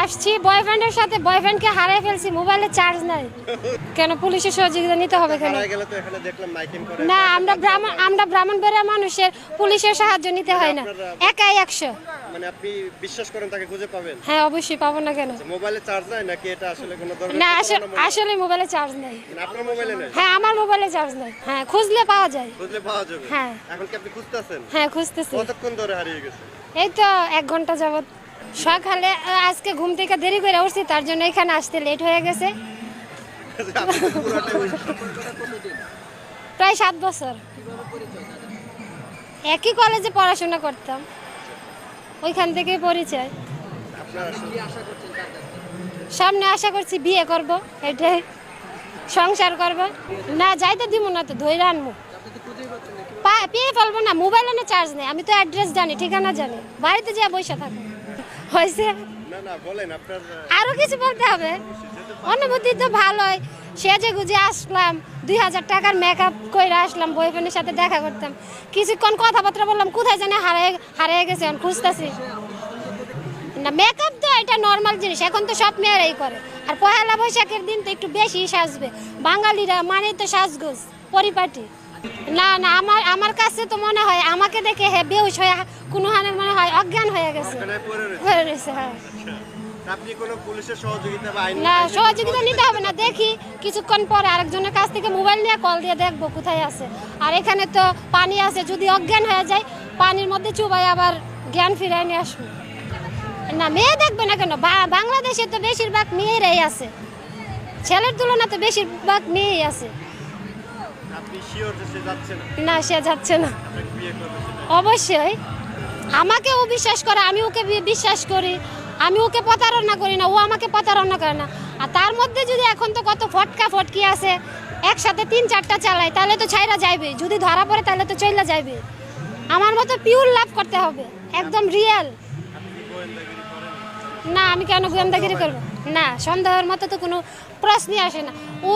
আসছি বয়ফ্রেন্ডের সাথে, বয়ফ্রেন্ডকে হারিয়ে ফেলছি, মোবাইলে চার্জ নাই। কেন পুলিশের সহযোগিতা নিতে হবে কেন? না, আমরা ব্রাহ্মণবাড়িয়া মানুষের পুলিশের সাহায্য নিতে হয় না, একাই 100। মানে আপনি বিশ্বাস করেন তাকে খুঁজে পাবেন? হ্যাঁ অবশ্যই পাবো না কেন? মোবাইলে চার্জ নাই নাকি এটা আসলে কোনো ধরনের? না আসলে মোবাইলে চার্জ নাই। আপনার মোবাইলে নাই? হ্যাঁ আমার মোবাইলে চার্জ নাই। হ্যাঁ খুঁজলে পাওয়া যায়। খুঁজলে পাওয়া যাবে? হ্যাঁ। এখন কি আপনি খুঁজতেছেন? হ্যাঁ খুঁজতেছি। কতক্ষণ ধরে হারিয়ে গেছে? এই তো 1 ঘন্টা যাবত। সকালে আজকে ঘুম থেকে দেরি করে উঠছি, তার জন্য এখানে আসতে লেট হয়ে গেছে। প্রায় 7 বছর। একই কলেজে পড়াশোনা করতাম, ওইখান থেকেই পরিচয়। সামনে আশা করছি বিয়ে করব, এটাই সংসার করব। না যাইতে দিব না তো, ধরে আনবো। পেয়ে ফেলবো না, মোবাইলে না চার্জ নেই। আমি তো অ্যাড্রেস জানি, ঠিকানা জানি, বাড়িতে যা বসে থাকো হয়েছে। আরো কিছু বলতে হবে? অনুভূতি তো ভালোই, সেজে গুজে আসলাম, 2000 টাকার মেকআপ করে আসলাম, বয়ফ্রেন্ডের সাথে দেখা করতাম, কিছুক্ষণ কথাবার্তা বললাম, কোথায় জানে হারিয়ে গেছে, এখন খুঁজতেছি। না মেকআপ তো এটা নর্মাল জিনিস, এখন তো সব মেয়েরাই করে। আর পয়লা বৈশাখের দিন তো একটু বেশি সাজবে, বাঙালিরা মানে তো সাজগোজ পরিপাটি। না না, আমার কাছে তো মনে হয় আমাকে দেখে বেহুশ হয়ে কোনো হানে মনে হয় অজ্ঞান হয়ে গেছে, হয়ে রয়েছে। হ্যাঁ আপনি কোনো পুলিশের সহযোগিতা বা আইন? না সহযোগিতা নিতে হবে না, দেখি কিছুক্ষণ পরে আরেকজনের কাছ থেকে মোবাইল নিয়ে কল দিয়ে দেখবো কোথায় আছে। আর এখানে তো পানি আছে, যদি অজ্ঞান হয়ে যায় পানির মধ্যে চুবাই আবার জ্ঞান ফিরিয়ে নিয়ে আসবো। না মেয়ে দেখবে না কেন? বাংলাদেশে তো বেশিরভাগ মেয়েরাই আছে, ছেলের তুলনা তো বেশিরভাগ মেয়েই আছে। আপনি শিওর যে সে যাচ্ছে না? না সে যাচ্ছে না। অবশ্যই আমাকেও বিশ্বাস করে, আমি ওকে বিশ্বাস করি, আমি ওকে প্রতারণা করি না, ও আমাকে প্রতারণা করে না। আর তার মধ্যে যদি এখন তো কত ফটকি আছে, একসাথে 3-4টা চালায়, তাহলে তো ছাইরা যাইবে। যদি ধরা পড়ে তাহলে তো চইলা যাইবে। আমার মতো পিওর লাভ করতে হবে, একদম রিয়েল। না আমি কেন গোয়েন্দাগিরি করবো? না সন্দেহের মতো তো কোনো প্রশ্নই আসে না। ও